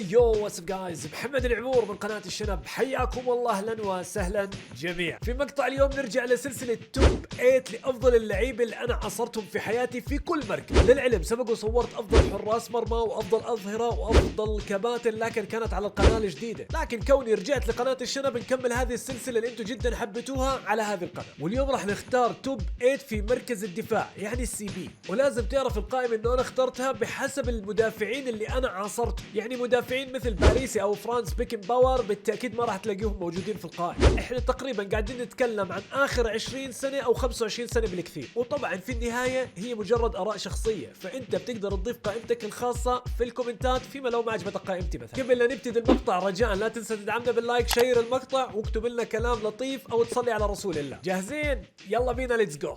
يو واتساب جايز، محمد العمور من قناة الشنب، حياكم الله اهلا وسهلا جميعا. في مقطع اليوم نرجع لسلسلة توب 8 لأفضل اللعيبة اللي أنا عاصرتهم في حياتي في كل مركز. للعلم سبق وصورت أفضل حراس مرمى وأفضل أظهرة وأفضل كباتن، لكن كانت على القناة الجديدة. لكن كوني رجعت لقناة الشنب نكمل هذه السلسلة اللي أنتم جدا حبيتوها على هذه القناة. واليوم راح نختار توب 8 في مركز الدفاع، يعني السي بي. ولازم تعرف القائمة إنه أنا اخترتها بحسب المدافعين اللي أنا عاصرته، يعني مدافعين مثل باريسي او فرانس بيكن باور بالتاكيد ما راح تلاقيهم موجودين في القائمه. احنا تقريبا قاعدين نتكلم عن اخر 20 سنه او 25 سنه بالكثير، وطبعا في النهايه هي مجرد اراء شخصيه، فانت بتقدر تضيف قائمتك الخاصه في الكومنتات فيما لو ما عجبتك قائمتي مثلا. قبل لا نبتدي المقطع رجاء لا تنسى تدعمنا باللايك، شير المقطع واكتب لنا كلام لطيف او تصلي على رسول الله. جاهزين؟ يلا بينا ليتس جو.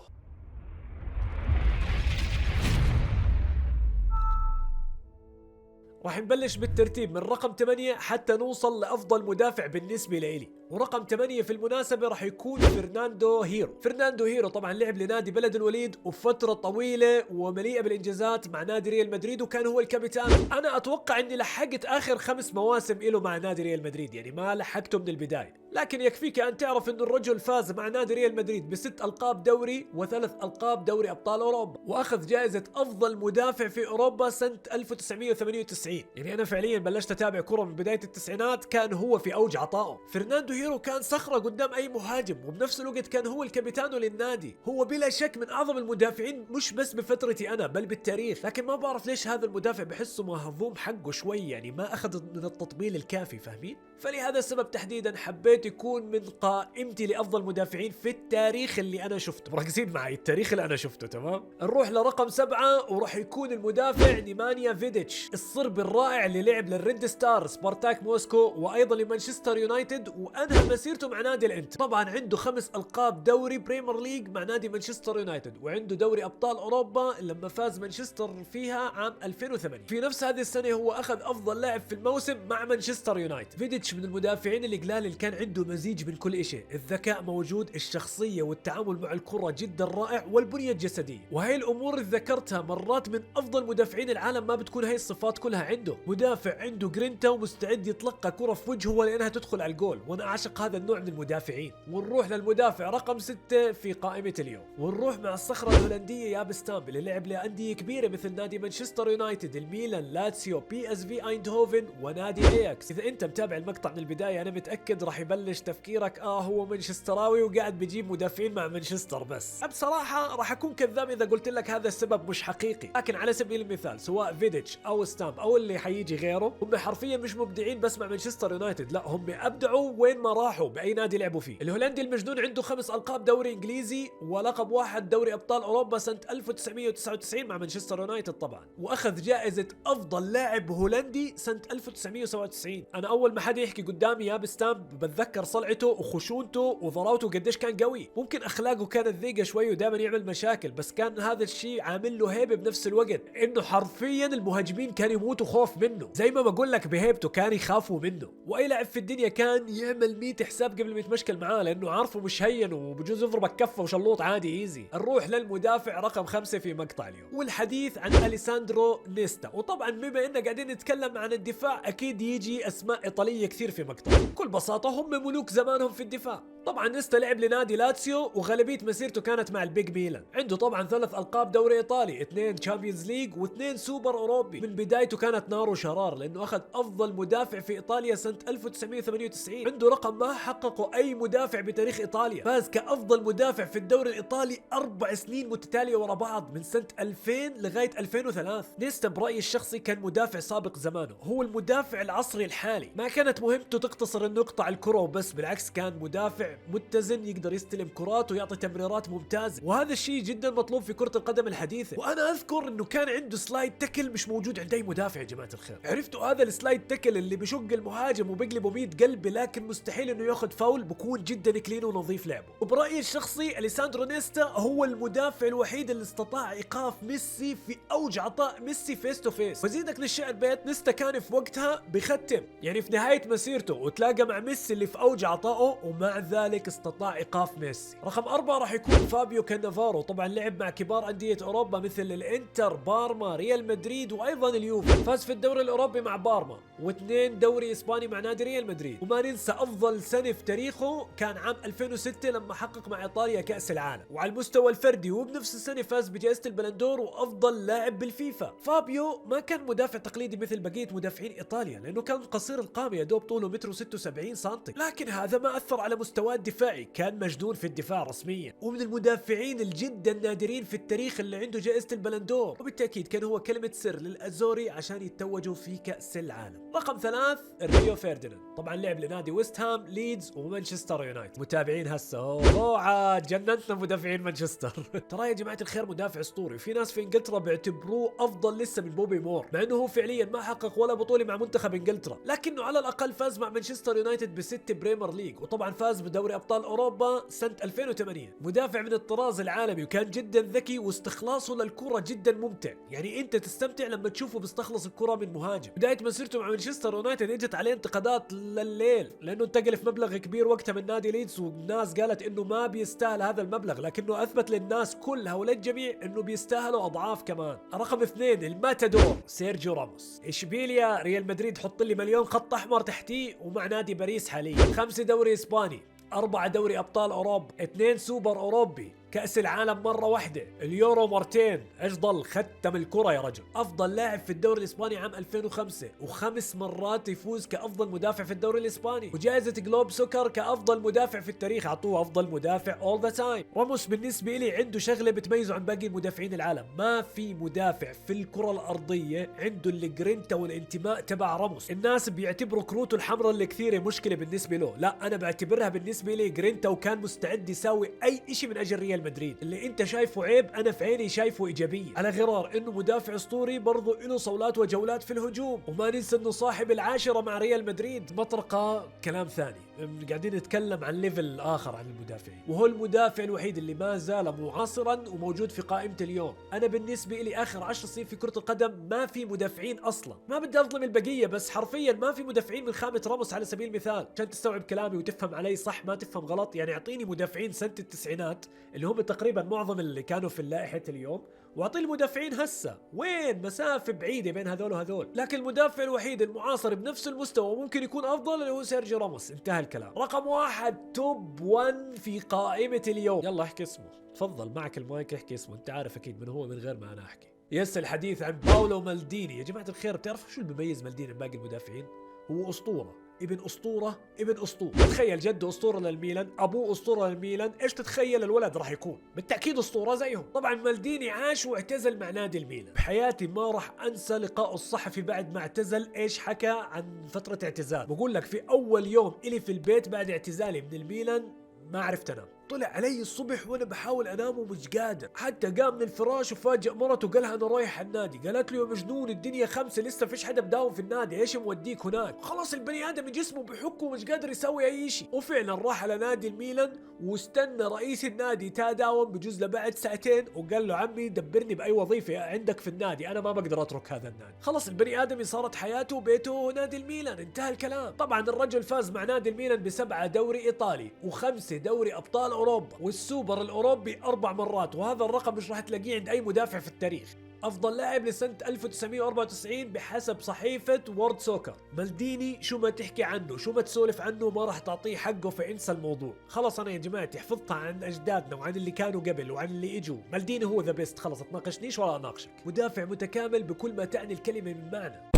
راح نبلش بالترتيب من رقم 8 حتى نوصل لأفضل مدافع بالنسبة لإلي. ورقم 8 في المناسبة راح يكون فرناندو هيرو. فرناندو هيرو طبعا لعب لنادي بلد الوليد وفترة طويلة ومليئة بالإنجازات مع نادي ريال مدريد، وكان هو الكابتن. أنا أتوقع إني لحقت آخر 5 مواسم له مع نادي ريال مدريد، يعني ما لحقته من البداية، لكن يكفيك أن تعرف إنه الرجل فاز مع نادي ريال مدريد ب6 ألقاب دوري و3 ألقاب دوري أبطال أوروبا، وأخذ جائزة أفضل مدافع في أوروبا سنة 1998. يعني أنا فعليا بلشت أتابع كرة من بداية التسعينات، كان هو في أوج عطائه. فرناندو هيرو كان صخرة قدام أي مهاجم، وبنفس الوقت كان هو الكابيتانو للنادي. هو بلا شك من أعظم المدافعين مش بس بفترتي أنا بل بالتاريخ، لكن ما بعرف ليش هذا المدافع بحسه مهضوم حقه شوي، يعني ما أخذ من التطبيل الكافي، فاهمين؟ فلهذا السبب تحديدا حبيت يكون من قائمتي لأفضل مدافعين في التاريخ اللي أنا شفته. مركزين معي التاريخ اللي أنا شفته، تمام؟ نروح لرقم 7 وراح يكون المدافع نيمانيا فيديتش، الصربي الرائع اللي لعب للريد ستار سبارتاك موسكو وايضا لمانشستر يونايتد، وانهى مسيرته مع نادي الانتر. طبعا عنده 5 القاب دوري بريمير ليج مع نادي مانشستر يونايتد، وعنده دوري ابطال اوروبا لما فاز مانشستر فيها عام 2008. في نفس هذه السنه هو اخذ افضل لاعب في الموسم مع مانشستر يونايتد. فيديتش من المدافعين القلال اللي كان عنده مزيج من كل شيء، الذكاء موجود، الشخصيه والتعامل مع الكره جدا رائع، والبنيه الجسديه. وهي الامور اللي ذكرتها مرات من افضل مدافعين العالم ما بتكون هي الصفات كلها عنده. مدافع عنده جرينتا ومستعد يتلقى كرة في وجهه لأنها تدخل على الجول، وأنا أعشق هذا النوع من المدافعين. ونروح للمدافع رقم 6 في قائمة اليوم، ونروح مع الصخرة الهولندية يابس تامب اللي لعب لأندية كبيرة مثل نادي مانشستر يونايتد، الميلان، لاتسيو، بي اس في ايندهوفن ونادي اياكس. إذا أنت متابع المقطع من البداية أنا متأكد راح يبلش تفكيرك هو مانشستراوي وقاعد بيجيب مدافعين مع مانشستر بس. بصراحة راح أكون كذاب إذا قلت لك هذا السبب مش حقيقي، لكن على سبيل المثال سواء فيديتش أو ستامب أو اللي حيجي غيره، هم حرفيا مش مبدعين بس مع مانشستر يونايتد، لا هم ابدعوا وين ما راحوا باي نادي لعبوا فيه. الهولندي المجنون عنده 5 القاب دوري انجليزي ولقب 1 دوري ابطال اوروبا سنه 1999 مع مانشستر يونايتد طبعا، واخذ جائزه افضل لاعب هولندي سنه 1997. انا اول ما حد يحكي قدامي يابس تامب بتذكر صلعته وخشونته وضراوته قديش كان قوي. ممكن اخلاقه كانت ذيقه شوي ودائما يعمل مشاكل، بس كان هذا الشيء عامل له هيبه بنفس الوقت، انه حرفيا المهاجمين كانوا يموتوا خوف منه، زي ما بقول لك بهيبته كان يخافوا منه. واي لاعب في الدنيا كان يعمل 100 حساب قبل ما يتمشكل معاه، لانه عارفه مش هين وبجوز يضربك كفه وشلوط عادي ايزي. نروح للمدافع رقم 5 في مقطع اليوم، والحديث عن اليساندرو نيستا. وطبعا بما اننا قاعدين نتكلم عن الدفاع اكيد يجي اسماء ايطاليه كثير في مقطع، بكل بساطه هم ملوك زمانهم في الدفاع. طبعا نيستا لعب لنادي لاتسيو وغالبيه مسيرته كانت مع البيج ميلان، عنده طبعا 3 القاب دوري ايطالي، 2 تشامبيونز ليج و2 سوبر اوروبي. من بدايته كانت نار وشرار لانه اخذ افضل مدافع في ايطاليا سنه 1998، عنده رقم ما حققه اي مدافع بتاريخ ايطاليا، فاز كافضل مدافع في الدوري الايطالي 4 سنين متتاليه ورا بعض من سنه 2000 لغايه 2003. نيستا برايي الشخصي كان مدافع سابق زمانه، هو المدافع العصري الحالي، ما كانت مهمته تقتصر انه يقطع الكره وبس، بالعكس كان مدافع متزن يقدر يستلم كرات ويعطي تمريرات ممتازه، وهذا الشيء جدا مطلوب في كره القدم الحديثه. وانا اذكر انه كان عنده سلايد تكل مش موجود عند اي مدافع يا جماعه الخير، عرفتوا هذا السلايد تكل اللي بيشق المهاجم وبيقلبه 100 قلب، لكن مستحيل انه ياخذ فاول، بكون جدا كلين ونظيف لعبه. وبرايي الشخصي اليساندرو نيستا هو المدافع الوحيد اللي استطاع ايقاف ميسي في اوج عطاء ميسي فيس تو فيس. وزيدك للشعر بيت، نيستا كان في وقتها بختم، يعني في نهايه مسيرته، وتلاقى مع ميسي اللي في اوج عطائه، ومع ذلك ذلك استطاع إيقاف ميسي. رقم 4 راح يكون فابيو كانافارو، طبعا لعب مع كبار أندية أوروبا مثل الإنتر، بارما، ريال مدريد وأيضا اليوفي. فاز في الدوري الأوروبي مع بارما و2 دوري إسباني مع نادي ريال مدريد. وما ننسى أفضل سنة في تاريخه كان عام 2006 لما حقق مع إيطاليا كأس العالم. وعلى المستوى الفردي وبنفس السنة فاز بجائزة البلندور وأفضل لاعب بالفيفا. فابيو ما كان مدافع تقليدي مثل بقية مدافعين إيطاليا لأنه كان قصير القامة، يا دوب طوله 1.76 سم، لكن هذا ما أثر على مستواه الدفاعي، كان مجنون في الدفاع رسميا، ومن المدافعين الجدا نادرين في التاريخ اللي عنده جائزة البلندور، وبالتأكيد كان هو كلمة سر للأزوري عشان يتوجوا في كأس العالم. رقم 3 ريو فيرديناند، طبعا لعب لنادي ويست هام، ليدز ومانشستر يونايتد. متابعين هسه اوه عاد جننتنا مدافعين مانشستر. ترى يا جماعة الخير مدافع اسطوري، في ناس في انجلترا بيعتبروه افضل لسه من بوبي مور، مع انه هو فعليا ما حقق ولا بطولة مع منتخب انجلترا، لكنه على الاقل فاز مع مانشستر يونايتد ب6 بريمير ليج، وطبعا فاز بدوري ابطال اوروبا سنة 2008. مدافع من الطراز العالمي، وكان جدا ذكي واستخلاصه للكرة جدا ممتع، يعني انت تستمتع لما تشوفه بيستخلص الكرة من مهاجم. بداية مسيرته مع مانشستر يونايتد اجت عليه انتقادات لليل لانه انتقل في مبلغ كبير وقتها من نادي ليدز، والناس قالت انه ما بيستاهل هذا المبلغ، لكنه اثبت للناس كلها وللجميع انه بيستاهلوا اضعاف كمان. رقم 2 الماتادور سيرجيو راموس، اشبيليا، ريال مدريد حط لي مليون خط احمر تحتيه، ومع نادي باريس حاليا. 5 دوري اسباني، 4 دوري ابطال اوروبا، 2 سوبر اوروبي، كأس العالم مرة واحدة، اليورو مرتين، ايش ضل؟ ختم الكرة يا رجل. افضل لاعب في الدوري الاسباني عام 2005، و5 مرات يفوز كافضل مدافع في الدوري الاسباني، وجائزة جلوب سكر كافضل مدافع في التاريخ، عطوه افضل مدافع all the time. راموس بالنسبة لي عنده شغلة بتميزه عن باقي مدافعين العالم، ما في مدافع في الكرة الارضية عنده الجرينتا والانتماء تبع راموس. الناس بيعتبروا كروته الحمراء اللي كثيرة مشكلة بالنسبة له، لا انا بعتبرها بالنسبة لي جرينتا، وكان مستعد يساوي اي شيء من اجل ريال مدريد. اللي انت شايفه عيب انا في عيني شايفه ايجابيه، على غرار انه مدافع اسطوري برضه له صولات وجولات في الهجوم. وما ننسى انه صاحب العاشرة مع ريال مدريد. مطرقة كلام ثاني، قاعدين نتكلم عن ليفل اخر عن المدافعين، وهو المدافع الوحيد اللي ما زال معاصرا وموجود في قائمة اليوم. انا بالنسبة لي اخر 10 سنين في كرة القدم ما في مدافعين اصلا، ما بدي اظلم البقية بس حرفيا ما في مدافعين من خامة راموس على سبيل المثال، عشان تستوعب كلامي وتفهم علي صح ما تفهم غلط. يعني اعطيني مدافعين سنة التسعينات اللي هم تقريبا معظم اللي كانوا في لائحة اليوم، واعطي المدافعين هسه، وين مسافة بعيدة بين هذول وهذول. لكن المدافع الوحيد المعاصر بنفس المستوى وممكن يكون افضل اللي هو سيرجيو راموس. انتهى الكلام. رقم 1 توب 1 في قائمة اليوم، يلا احكي اسمه، تفضل معك المايك احكي اسمه، انت عارف اكيد من هو من غير ما انا احكي. يس الحديث عن باولو مالديني. يا جماعة الخير بتعرفوا شو اللي بيميز مالديني عن باقي المدافعين؟ هو اسطورة، ابن اسطوره، ابن اسطوره. تخيل جده اسطوره للميلان، ابوه اسطوره للميلان، ايش تتخيل الولد راح يكون؟ بالتاكيد اسطوره زيهم. طبعا مالديني عاش واعتزل مع نادي الميلان. بحياتي ما راح انسى لقائه الصحفي بعد ما اعتزل، ايش حكى عن فتره اعتزال. بقول لك في اول يوم الي في البيت بعد اعتزالي من الميلان ما عرفت انام، طلع علي الصبح وانا بحاول انام ومش قادر، حتى قام من الفراش وفاجئ مرته قالها انا رايح النادي. قالت له يا مجنون الدنيا 5 لسه فيش حدا بداوم في النادي، ايش موديك هناك؟ خلاص البني ادم جسمه بحكه ومش قادر يسوي اي شيء. وفعلا راح على نادي الميلان واستنى رئيس النادي تداوم بجوز لبعد ساعتين، وقال له عمي دبرني باي وظيفه عندك في النادي، انا ما بقدر اترك هذا النادي. خلص البني ادم صارت حياته وبيته نادي الميلان، انتهى الكلام. طبعا الرجل فاز مع نادي الميلان ب7 دوري ايطالي و5 دوري ابطال اوروبا، والسوبر الاوروبي 4 مرات، وهذا الرقم مش راح تلاقيه عند اي مدافع في التاريخ. افضل لاعب لسنة 1994 بحسب صحيفة وورد سوكر. مالديني شو ما تحكي عنه شو ما تسولف عنه ما راح تعطيه حقه، فانسى الموضوع. خلص انا يا جماعة حفظتها عن اجدادنا وعن اللي كانوا قبل وعن اللي اجوا. مالديني هو ذا بيست، خلص تناقشنيش ولا اناقشك. مدافع متكامل بكل ما تعني الكلمة من معنى.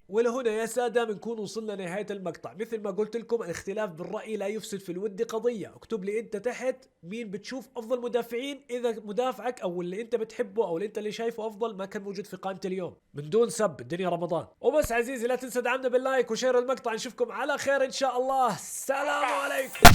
ولهنا يا سادة بنكون وصلنا لنهاية المقطع. مثل ما قلت لكم الاختلاف بالرأي لا يفسد في الود قضية. اكتب لي انت تحت مين بتشوف افضل مدافعين، اذا مدافعك او اللي انت بتحبه او اللي انت اللي شايفه افضل ما كان موجود في قائمة اليوم، من دون سب، الدنيا رمضان. وبس عزيزي لا تنسى دعمنا باللايك وشير المقطع. نشوفكم على خير ان شاء الله. السلام عليكم.